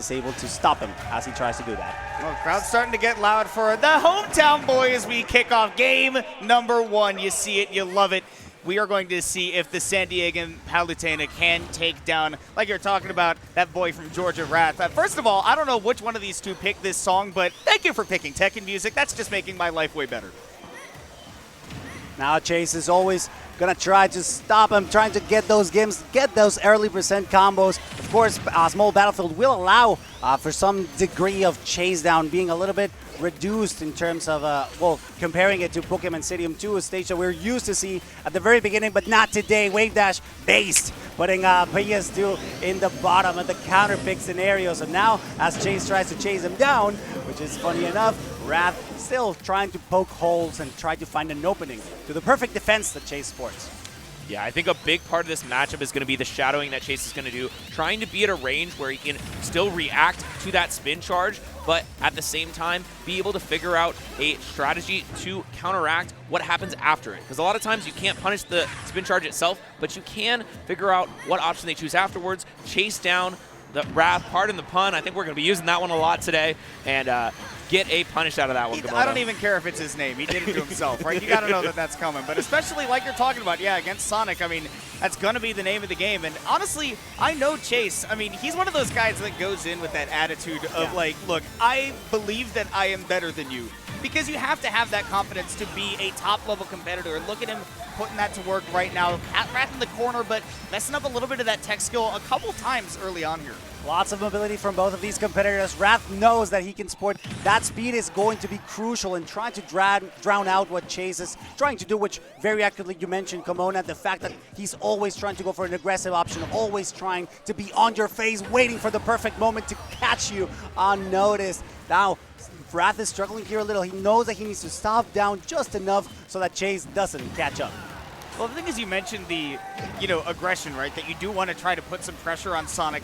is able to stop him as he tries to do that. Well, crowd's starting to get loud for the hometown boy as we kick off game number 1. You see it, you love it. We are going to see if the San Diegan Palutena can take down, like you're talking about, that boy from Georgia, Wrath. First of all, I don't know which one of these two picked this song, but thank you for picking Tekken music. That's just making my life way better. Now Chase is always going to try to stop him, trying to get those games, get those early percent combos. Of course, Small Battlefield will allow for some degree of chase down, being a little bit reduced in terms of, well, comparing it to Pokemon Stadium 2, a stage that we're used to see at the very beginning, but not today. Wavedash based, putting PS2 in the bottom of the counter pick scenario. So now, as Chase tries to chase him down, which is funny enough, Wrath still trying to poke holes and try to find an opening to the perfect defense that Chase sports. Yeah, I think a big part of this matchup is going to be the shadowing that Chase is going to do, trying to be at a range where he can still react to that spin charge, but at the same time, be able to figure out a strategy to counteract what happens after it. Because a lot of times you can't punish the spin charge itself, but you can figure out what option they choose afterwards, chase down the Wrath, pardon the pun. I think we're going to be using that one a lot today, and get a punish out of that one. I don't even care if it's his name. He did it to himself, right? You got to know that that's coming. But especially like you're talking about, yeah, against Sonic, I mean, that's going to be the name of the game. And honestly, I know Chase. I mean, he's one of those guys that goes in with that attitude of like, look, I believe that I am better than you. Because you have to have that confidence to be a top-level competitor. And look at him putting that to work right now. Wrath in the corner, but messing up a little bit of that tech skill a couple times early on here. Lots of mobility from both of these competitors. Wrath knows that he can sport. That speed is going to be crucial in trying to drown out what Chase is trying to do, which very accurately you mentioned, Kimona, the fact that he's always trying to go for an aggressive option, always trying to be on your face, waiting for the perfect moment to catch you unnoticed. Now, Wrath is struggling here a little. He knows that he needs to stop down just enough so that Chase doesn't catch up. Well, the thing is, you mentioned the, aggression, right? That you do want to try to put some pressure on Sonic.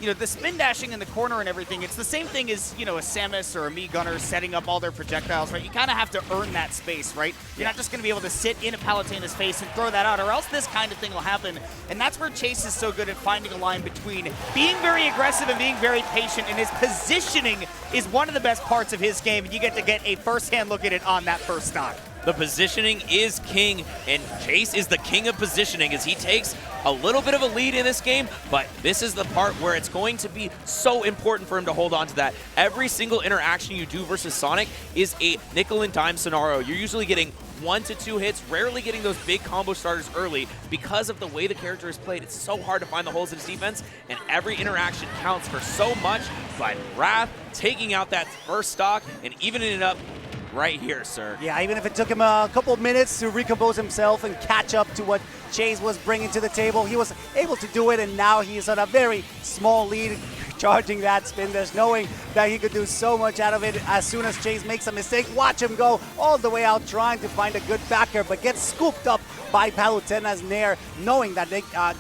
The spin dashing in the corner and everything, it's the same thing as, a Samus or a Mii Gunner setting up all their projectiles, right? You kind of have to earn that space, right? You're not just going to be able to sit in a Palutena's face and throw that out, or else this kind of thing will happen. And that's where Chase is so good at finding a line between being very aggressive and being very patient, and his positioning is one of the best parts of his game, and you get to get a first-hand look at it on that first stock. The positioning is king, and Chase is the king of positioning as he takes a little bit of a lead in this game, but this is the part where it's going to be so important for him to hold on to that. Every single interaction you do versus Sonic is a nickel and dime scenario. You're usually getting 1 to 2 hits, rarely getting those big combo starters early because of the way the character is played. It's so hard to find the holes in his defense, and every interaction counts for so much, but Wrath taking out that first stock and evening it up right here, sir. Yeah, even if it took him a couple of minutes to recompose himself and catch up to what Chase was bringing to the table, he was able to do it, and now he's on a very small lead, charging that spin dash, knowing that he could do so much out of it. As soon as Chase makes a mistake, watch him go all the way out trying to find a good backer, but gets scooped up by Palutena's Nair, knowing that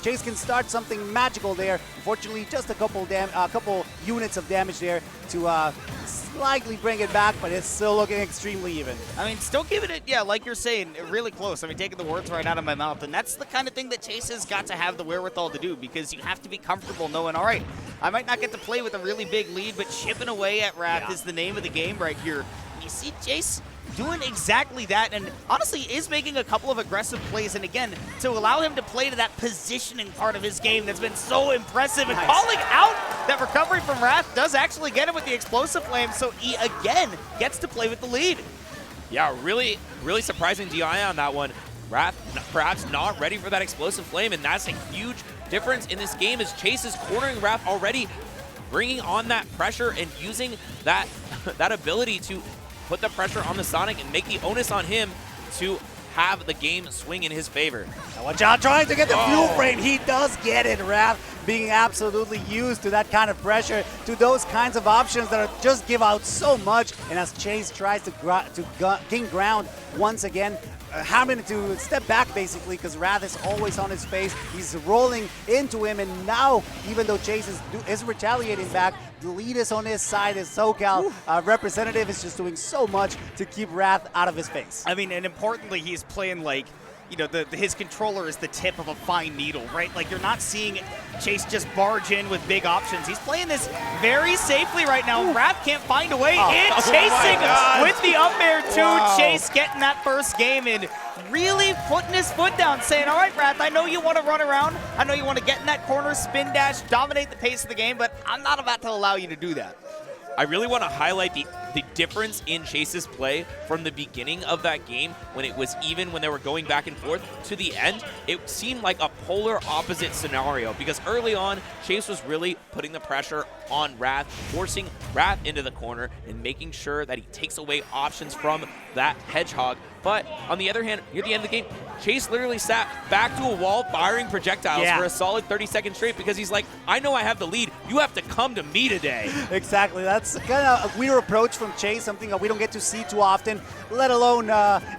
Chase can start something magical there. Unfortunately, just a couple units of damage there to slightly bring it back, but it's still looking extremely even. I mean, still giving it, yeah, like you're saying, really close. I mean, taking the words right out of my mouth, and that's the kind of thing that Chase has got to have the wherewithal to do, because you have to be comfortable knowing, all right, I might not get to play with a really big lead, but chipping away at Wrath is the name of the game right here. You see Chase doing exactly that, and honestly is making a couple of aggressive plays, and again, to allow him to play to that positioning part of his game that's been so impressive, and calling out that recovery from Wrath does actually get him with the explosive flame, so he again gets to play with the lead. Yeah, really surprising DI on that one. Wrath perhaps not ready for that explosive flame, and that's a huge difference in this game as Chase is cornering Wrath already, bringing on that pressure and using that ability to put the pressure on the Sonic and make the onus on him to have the game swing in his favor. Now watch out, trying to get the fuel frame. He does get it. Wrath being absolutely used to that kind of pressure, to those kinds of options that are just give out so much. And as Chase tries to gain ground once again, having to step back basically because Wrath is always on his face. He's rolling into him, and now even though Chase is retaliating back, the lead is on his side. His SoCal representative is just doing so much to keep Wrath out of his face. I mean, and importantly, he's playing like you know, his controller is the tip of a fine needle, right? Like, you're not seeing Chase just barge in with big options. He's playing this very safely right now. Wrath can't find a way in. Chasing with the up air, too. Wow. Chase getting that first game and really putting his foot down, saying, all right, Wrath, I know you want to run around. I know you want to get in that corner, spin dash, dominate the pace of the game, but I'm not about to allow you to do that. I really want to highlight the difference in Chase's play from the beginning of that game when it was even, when they were going back and forth, to the end. It seemed like a polar opposite scenario because early on, Chase was really putting the pressure on Wrath, forcing Wrath into the corner and making sure that he takes away options from that Hedgehog. But on the other hand, near the end of the game, Chase literally sat back to a wall firing projectiles for a solid 30 seconds straight because he's like, I know I have the lead. You have to come to me today. Exactly. That's kind of a weird approach from Chase, something that we don't get to see too often, let alone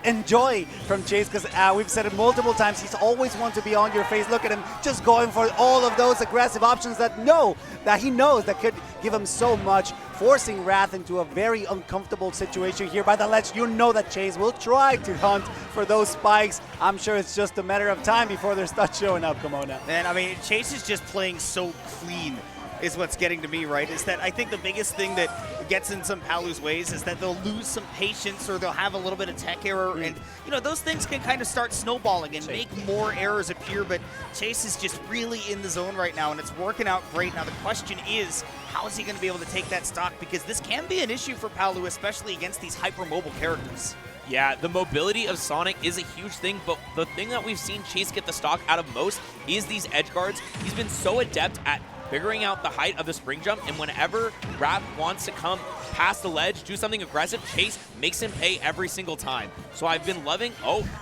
enjoy from Chase, because we've said it multiple times, he's always want to be on your face. Look at him just going for all of those aggressive options that he knows that could give him so much, forcing Wrath into a very uncomfortable situation here by the ledge. You know that Chase will try to hunt for those spikes. I'm sure it's just a matter of time before they start showing up, Kimona. And I mean, Chase is just playing so clean is what's getting to me, right? Is that I think the biggest thing that gets in some Palu's ways is that they'll lose some patience or they'll have a little bit of tech error. And, you know, those things can kind of start snowballing and make more errors appear. But Chase is just really in the zone right now, and it's working out great. Now, the question is, how is he going to be able to take that stock? Because this can be an issue for Palu, especially against these hyper-mobile characters. Yeah, the mobility of Sonic is a huge thing, but the thing that we've seen Chase get the stock out of most is these edge guards. He's been so adept at figuring out the height of the spring jump, and whenever Wrath wants to come past the ledge, do something aggressive, Chase makes him pay every single time. So I've been loving,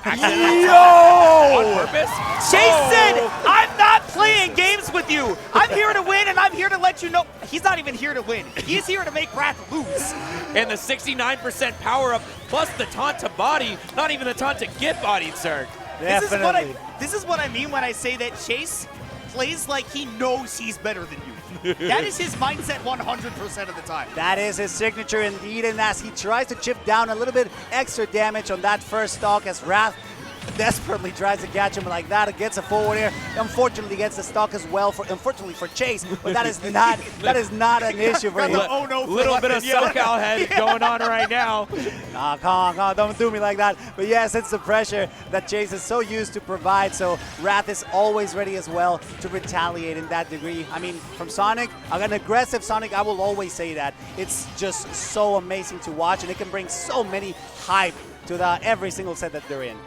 actually, on purpose. Chase said, I'm not playing games with you. I'm here to win, and I'm here to let you know. He's not even here to win. He's here to make Wrath lose. And the 69% power up, plus the taunt to body, not even the taunt to get bodied, sir. This is what I mean when I say that Chase plays like he knows he's better than you. That is his mindset 100% of the time. That is his signature indeed, and as he tries to chip down a little bit extra damage on that first stock as Wrath desperately tries to catch him like that. It gets a forward air. Unfortunately, gets the stock as well. Unfortunately for Chase, but that is not an issue for him. Little bit of SoCal head going on right now. Nah, come on, don't do me like that. But yes, it's the pressure that Chase is so used to provide. So Wrath is always ready as well to retaliate in that degree. I mean, from Sonic, an aggressive Sonic, I will always say that. It's just so amazing to watch, and it can bring so many hype to every single set that they're in.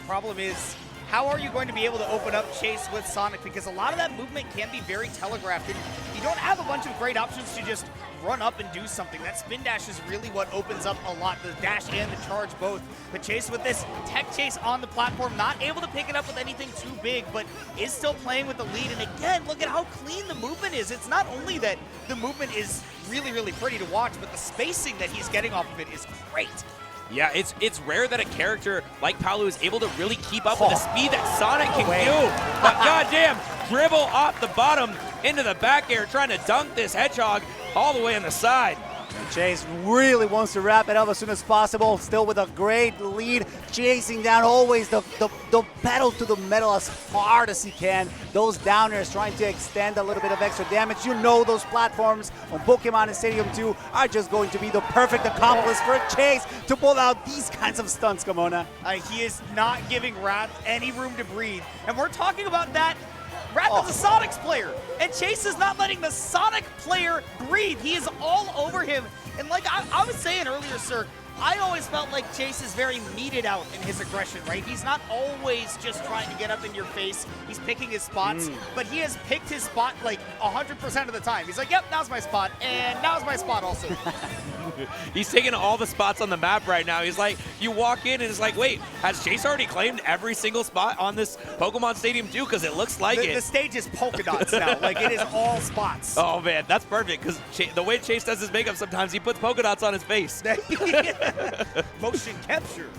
Problem is, how are you going to be able to open up Chase with Sonic? Because a lot of that movement can be very telegraphed, and you don't have a bunch of great options to just run up and do something. That spin dash is really what opens up a lot, the dash and the charge both. But Chase with this tech chase on the platform, not able to pick it up with anything too big, but is still playing with the lead. And again, look at how clean the movement is. It's not only that the movement is really, really pretty to watch, but the spacing that he's getting off of it is great. Yeah, it's rare that a character like Palu is able to really keep up with the speed that Sonic can do. But goddamn, dribble off the bottom into the back air, trying to dunk this Hedgehog all the way on the side. Chase really wants to wrap it up as soon as possible, still with a great lead, chasing down always the pedal to the metal as hard as he can. Those downers trying to extend a little bit of extra damage. You know those platforms on Pokemon and Stadium 2 are just going to be the perfect accomplice for Chase to pull out these kinds of stunts, Kimona. He is not giving Wrath any room to breathe. And we're talking about that. Wrath is a Sonic's player, and Chase is not letting the Sonic player breathe. He is all over him. And like I was saying earlier, sir, I always felt like Chase is very meted out in his aggression, right? He's not always just trying to get up in your face. He's picking his spots, but he has picked his spot like 100% of the time. He's like, yep, now's my spot, and now's my spot also. He's taking all the spots on the map right now. He's like, you walk in and it's like, wait, has Chase already claimed every single spot on this Pokemon Stadium 2? Because it looks like it. The stage is polka dots now. Like, it is all spots. Oh, man, that's perfect. Because the way Chase does his makeup sometimes, he puts polka dots on his face. Motion capture.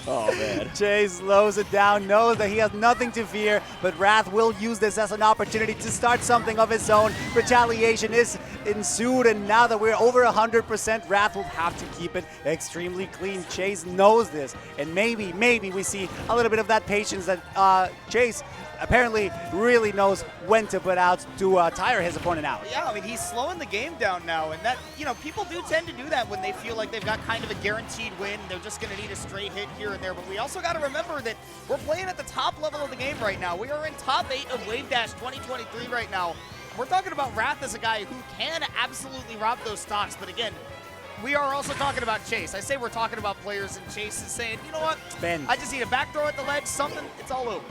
Oh, man. Chase slows it down, knows that he has nothing to fear, but Wrath will use this as an opportunity to start something of his own. Retaliation is ensued, and now that we're over 100%, Wrath will have to keep it extremely clean. Chase knows this, and maybe we see a little bit of that patience that Chase apparently really knows when to put out to tire his opponent out. Yeah, I mean, he's slowing the game down now, and that, people do tend to do that when they feel like they've got kind of a guaranteed win. They're just going to need a straight hit here and there, but we also got to remember that we're playing at the top level of the game right now. We are in top 8 of Wavedash 2023 right now. We're talking about Wrath as a guy who can absolutely rob those stocks, but again, we are also talking about Chase. I say we're talking about players, and Chase is saying, you know what, Ben, I just need a back throw at the ledge, something, it's all over.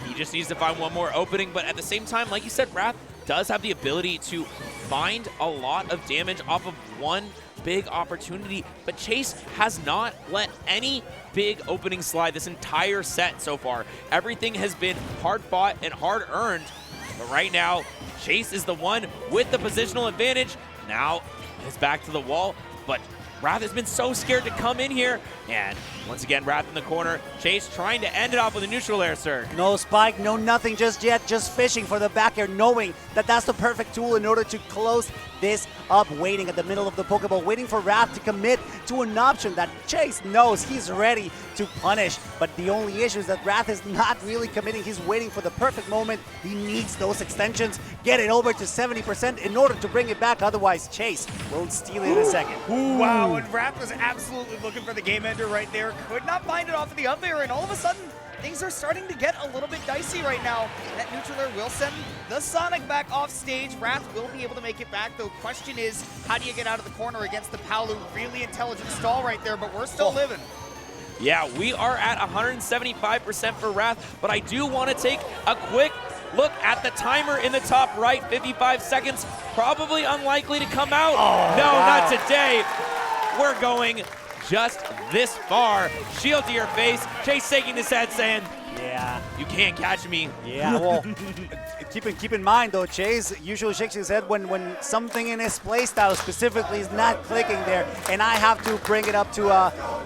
He just needs to find one more opening, but at the same time, like you said, Wrath does have the ability to find a lot of damage off of one big opportunity, but Chase has not let any big opening slide this entire set so far. Everything has been hard fought and hard earned, but right now, Chase is the one with the positional advantage. Now, it's back to the wall, but Wrath has been so scared to come in here, and once again, Wrath in the corner. Chase trying to end it off with a neutral air, sir. no spike, no nothing just yet, just fishing for the back air, knowing that that's the perfect tool in order to close this up, waiting at the middle of the Pokeball, waiting for Wrath to commit to an option that Chase knows he's ready to punish. But the only issue is that Wrath is not really committing. He's waiting for the perfect moment. He needs those extensions, get it over to 70% in order to bring it back. Otherwise, Chase will steal it in a second. Wow, and Wrath was absolutely looking for the game ender right there. Could not find it off of the up air, and all of a sudden, things are starting to get a little bit dicey right now. That neutral air will send the Sonic back off stage. Wrath will be able to make it back, though. Question is, how do you get out of the corner against the Palu? Really intelligent stall right there, but we're still living. Yeah, we are at 175% for Wrath, but I do want to take a quick look at the timer in the top right. 55 seconds, probably unlikely to come out. Oh, no, wow. not today. We're going just this far. Shield to your face. Chase shaking his head saying, Yeah. you can't catch me. Yeah, well, keep in mind though, Chase usually shakes his head when something in his playstyle specifically is not clicking there, and I have to bring it up to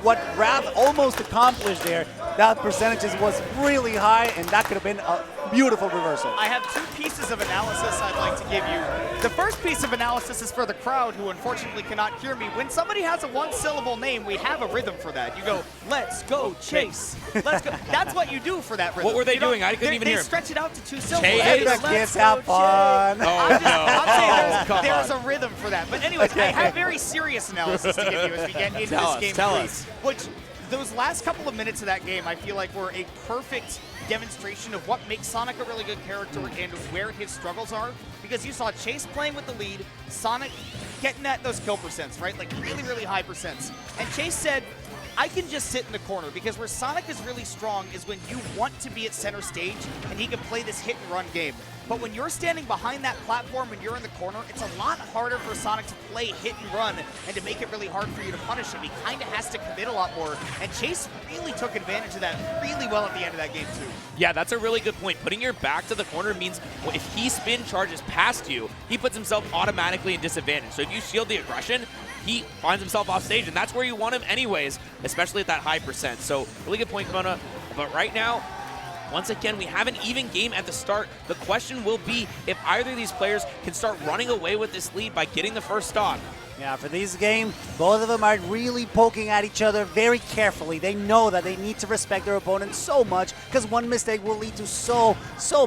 what Wrath almost accomplished there. That percentage was really high, and that could have been a beautiful reversal. I have two pieces of analysis I'd like to give you. The first piece of analysis is for the crowd, who unfortunately cannot hear me. When somebody has a one-syllable name, we have a rhythm for that. You go, let's go Chase. Let's go. That's what you do for that rhythm. What were they doing? I couldn't even hear They him. stretch it out to 2 syllables. Chase. Let the Let's kids go, have fun. Chase. I'm saying there's a rhythm for that. But anyways, I have very serious analysis to give you as we get into Tell this us, game tell 3. us. Which, those last couple of minutes of that game, I feel like were a perfect demonstration of what makes Sonic a really good character and where his struggles are. Because you saw Chase playing with the lead, Sonic getting at those kill percents, right? Like really, really high percents. And Chase said, I can just sit in the corner, because where Sonic is really strong is when you want to be at center stage and he can play this hit and run game. But when you're standing behind that platform and you're in the corner, it's a lot harder for Sonic to play hit and run and to make it really hard for you to punish him. He kind of has to commit a lot more, and Chase really took advantage of that really well at the end of that game too. Yeah, that's a really good point. Putting your back to the corner means if he spin charges past you, he puts himself automatically in disadvantage. So if you shield the aggression, he finds himself off stage, and that's where you want him anyways, especially at that high percent. So really good point, Kona. But right now, once again, we have an even game at the start. The question will be if either of these players can start running away with this lead by getting the first stock. Yeah, for this game, both of them are really poking at each other very carefully. They know that they need to respect their opponent so much, because one mistake will lead to so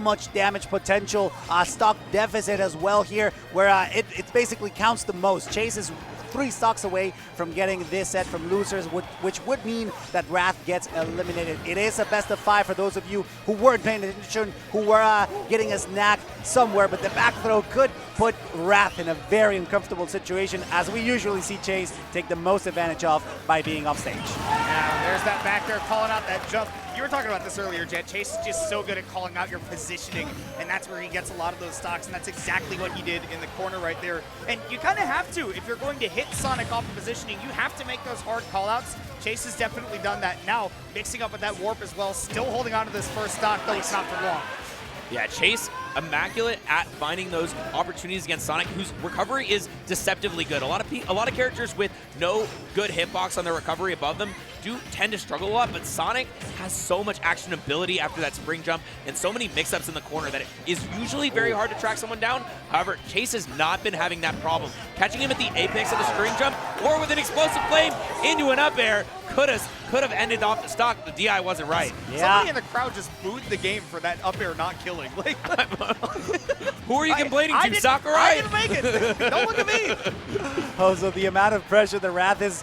much damage potential. Stock deficit as well here, where it basically counts the most. Chase is 3 stocks away from getting this set from losers, which would mean that Wrath gets eliminated. It is a best of 5 for those of you who weren't paying attention, who were getting a snack somewhere, but the back throw could put Wrath in a very uncomfortable situation, as we usually see Chase take the most advantage of by being off stage. Now, there's that back there calling out that jump. You were talking about this earlier, Jet. Chase is just so good at calling out your positioning, and that's where he gets a lot of those stocks, and that's exactly what he did in the corner right there. And you kind of have to. If you're going to hit Sonic off of positioning, you have to make those hard call-outs. Chase has definitely done that. Now, mixing up with that warp as well, still holding on to this first stock, though it's not for long. Yeah, Chase immaculate at finding those opportunities against Sonic, whose recovery is deceptively good. A lot of characters with no good hitbox on their recovery above them do tend to struggle a lot, but Sonic has so much actionability after that spring jump and so many mix-ups in the corner that it is usually very hard to track someone down. However, Chase has not been having that problem. Catching him at the apex of the spring jump or with an explosive flame into an up air could have ended off the stock. The DI wasn't right. Yeah. Somebody in the crowd just booed the game for that up air not killing. Like, who are you complaining to, Sakurai? I didn't make it. Don't look at me. Oh, so the amount of pressure the Wrath is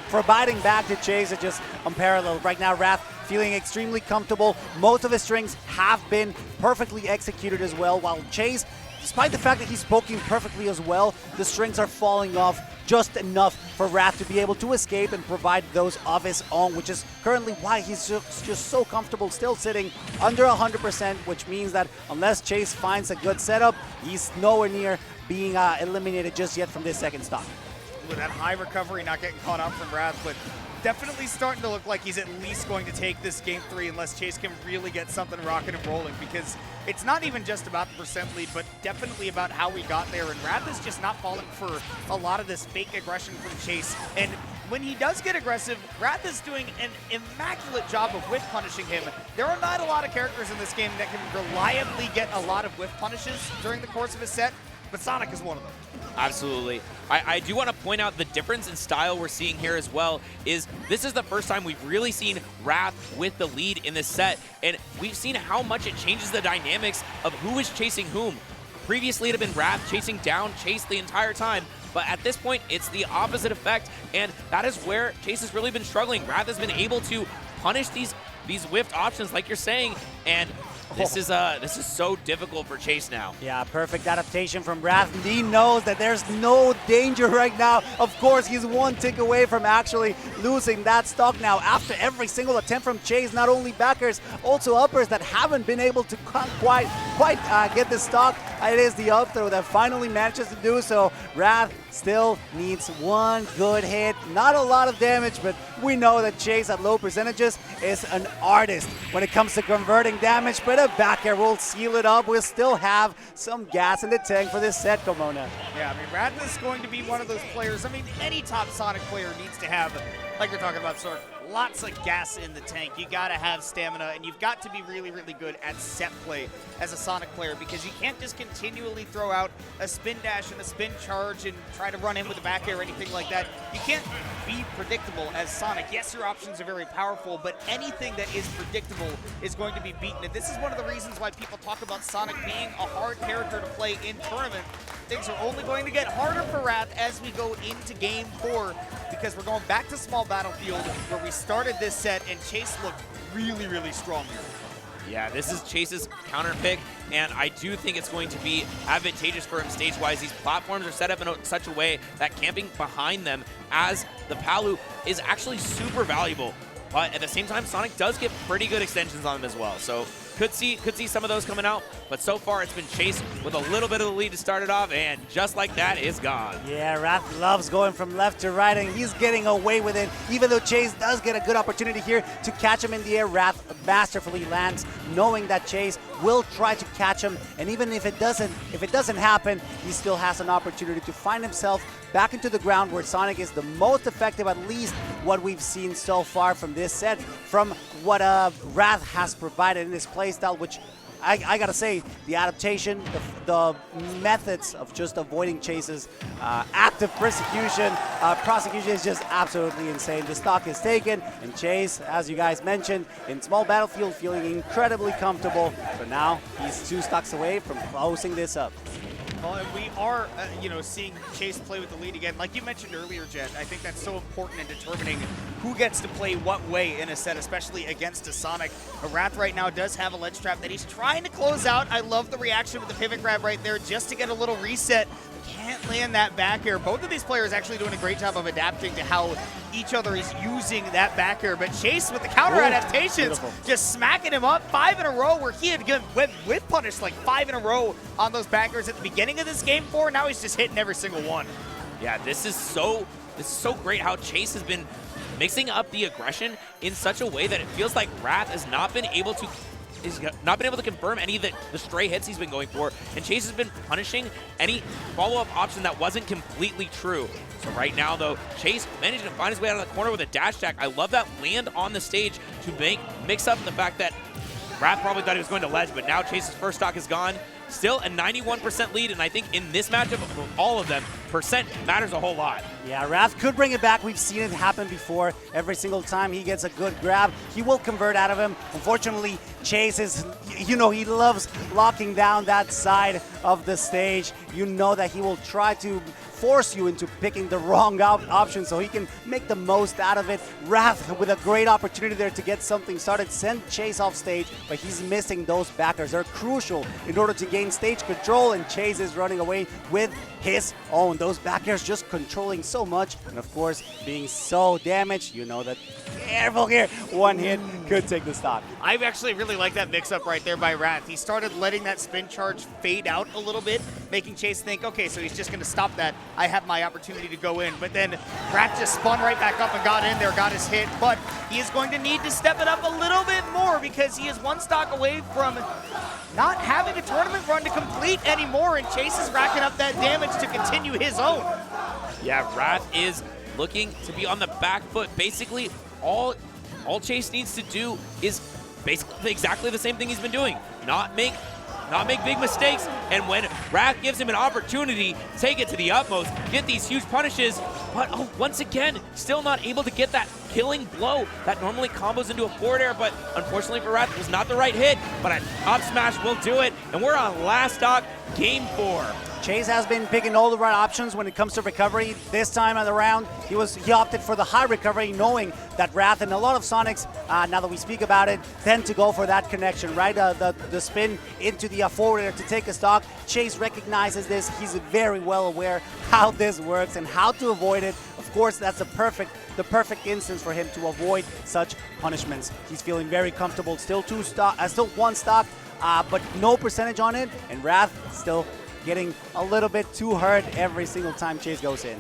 providing back to Chase is just unparalleled. Right now, Wrath feeling extremely comfortable. Most of his strings have been perfectly executed as well, while Chase, despite the fact that he's poking perfectly as well, the strings are falling off just enough for Wrath to be able to escape and provide those of his own, which is currently why he's just so comfortable still sitting under 100%, which means that unless Chase finds a good setup, he's nowhere near being eliminated just yet from this second stock. With that high recovery, not getting caught up from Wrath, but definitely starting to look like he's at least going to take this game 3 unless Chase can really get something rocking and rolling, because it's not even just about the percent lead, but definitely about how we got there, and Wrath is just not falling for a lot of this fake aggression from Chase. And when he does get aggressive, Wrath is doing an immaculate job of whiff punishing him. There are not a lot of characters in this game that can reliably get a lot of whiff punishes during the course of a set, but Sonic is one of them. Absolutely. I do want to point out the difference in style we're seeing here as well is this is the first time we've really seen Wrath with the lead in this set, and we've seen how much it changes the dynamics of who is chasing whom. Previously, it had been Wrath chasing down Chase the entire time, but at this point, it's the opposite effect, and that is where Chase has really been struggling. Wrath has been able to punish these whiffed options, like you're saying, and this is so difficult for Chase now. Yeah, perfect adaptation from Wrath. He knows that there's no danger right now. Of course, he's one tick away from actually losing that stock now after every single attempt from Chase. Not only backers, also uppers that haven't been able to quite get the stock. It is the up throw that finally manages to do so. Wrath still needs one good hit. Not a lot of damage, but we know that Chase at low percentages is an artist when it comes to converting damage, but a back air will seal it up. We'll still have some gas in the tank for this set, Komona. Yeah, I mean, Wrath is going to be one of those players. I mean, any top Sonic player needs to have, like you're talking about, Sork, lots of gas in the tank. You got to have stamina, and you've got to be really, really good at set play as a Sonic player, because you can't just continually throw out a spin dash and a spin charge and try to run in with a back air or anything like that. You can't be predictable as Sonic. Yes, your options are very powerful, but anything that is predictable is going to be beaten. And this is one of the reasons why people talk about Sonic being a hard character to play in tournament. Things are only going to get harder for Wrath as we go into game 4, because we're going back to small battlefield where we started this set, and Chase looked really, really strong here. Yeah, this is Chase's counter pick, and I do think it's going to be advantageous for him stage-wise. These platforms are set up in such a way that camping behind them as the Palu is actually super valuable. But at the same time, Sonic does get pretty good extensions on them as well. So could see some of those coming out, but so far it's been Chase with a little bit of the lead to start it off, and just like that, is gone. Yeah, Wrath loves going from left to right, and he's getting away with it. Even though Chase does get a good opportunity here to catch him in the air, Wrath masterfully lands, knowing that Chase will try to catch him, and even if it doesn't happen, he still has an opportunity to find himself back into the ground where Sonic is the most effective, at least what we've seen so far from this set, from what Wrath has provided in his playstyle, which I gotta say, the adaptation, the methods of just avoiding Chase's active prosecution is just absolutely insane. The stock is taken, and Chase, as you guys mentioned, in small battlefield, feeling incredibly comfortable. So now he's 2 stocks away from closing this up. Well, and we are, seeing Chase play with the lead again. Like you mentioned earlier, Jet, I think that's so important in determining who gets to play what way in a set, especially against a Sonic. Wrath right now does have a ledge trap that he's trying to close out. I love the reaction with the pivot grab right there just to get a little reset. Can't land that back air. Both of these players actually doing a great job of adapting to how each other is using that back air. But Chase with the counter adaptations, just smacking him up 5 in a row, where he had whip punished like 5 in a row on those back airs at the beginning of this game 4. Now he's just hitting every single one. Yeah, this is so great how Chase has been mixing up the aggression in such a way that it feels like Wrath has not been able to he's not been able to confirm any of the stray hits he's been going for, and Chase has been punishing any follow-up option that wasn't completely true. So right now, though, Chase managing to find his way out of the corner with a dash attack. I love that land on the stage to mix up the fact that Wrath probably thought he was going to ledge, but now Chase's first stock is gone. Still a 91% lead, and I think in this matchup, of all of them, percent matters a whole lot. Yeah, Wrath could bring it back. We've seen it happen before. Every single time he gets a good grab, he will convert out of him. Unfortunately, Chase is, he loves locking down that side of the stage. You know that he will try to force you into picking the wrong option so he can make the most out of it. Wrath with a great opportunity there to get something started, send Chase off stage, but he's missing those backers. They're crucial in order to gain stage control, and Chase is running away with his own. Those backers just controlling so much, and of course, being so damaged, you know that, careful here, one hit could take the stock. I actually really like that mix-up right there by Wrath. He started letting that spin charge fade out a little bit, making Chase think, okay, so he's just going to stop that. I have my opportunity to go in. But then Wrath just spun right back up and got in there, got his hit. But he is going to need to step it up a little bit more because he is one stock away from not having a tournament run to complete anymore, and Chase is racking up that damage to continue his own. Yeah, Wrath is looking to be on the back foot. Basically, all Chase needs to do is basically exactly the same thing he's been doing. Not make big mistakes, and when Wrath gives him an opportunity, take it to the utmost, get these huge punishes, but once again, still not able to get that killing blow that normally combos into a forward air, but unfortunately for Wrath, it was not the right hit, but an up smash will do it, and we're on last stock, game 4. Chase has been picking all the right options when it comes to recovery. This time of the round, he opted for the high recovery, knowing that Wrath and a lot of Sonics, now that we speak about it, tend to go for that connection, right? The spin into the forward air to take a stock. Chase recognizes this. He's very well aware how this works and how to avoid it. Of course, that's the perfect instance for him to avoid such punishments. He's feeling very comfortable. Still one stock, but no percentage on it, and Wrath still getting a little bit too hurt every single time Chase goes in.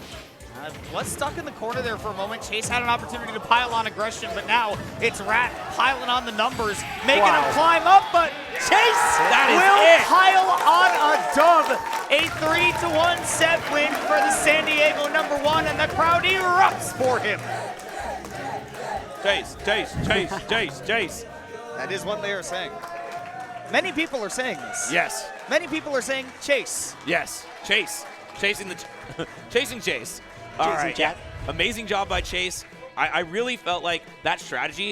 Was stuck in the corner there for a moment. Chase had an opportunity to pile on aggression, but now it's Wrath piling on the numbers, making him climb up, but Chase will pile on a dub. A 3-1 set win for the San Diego #1, and the crowd erupts for him. Chase, Chase, Chase, Chase, Chase. That is what they are saying. Many people are saying this. Yes. Many people are saying Chase. Yes, Chase. Chasing Chase. All right, chat. Amazing job by Chase. I really felt like that strategy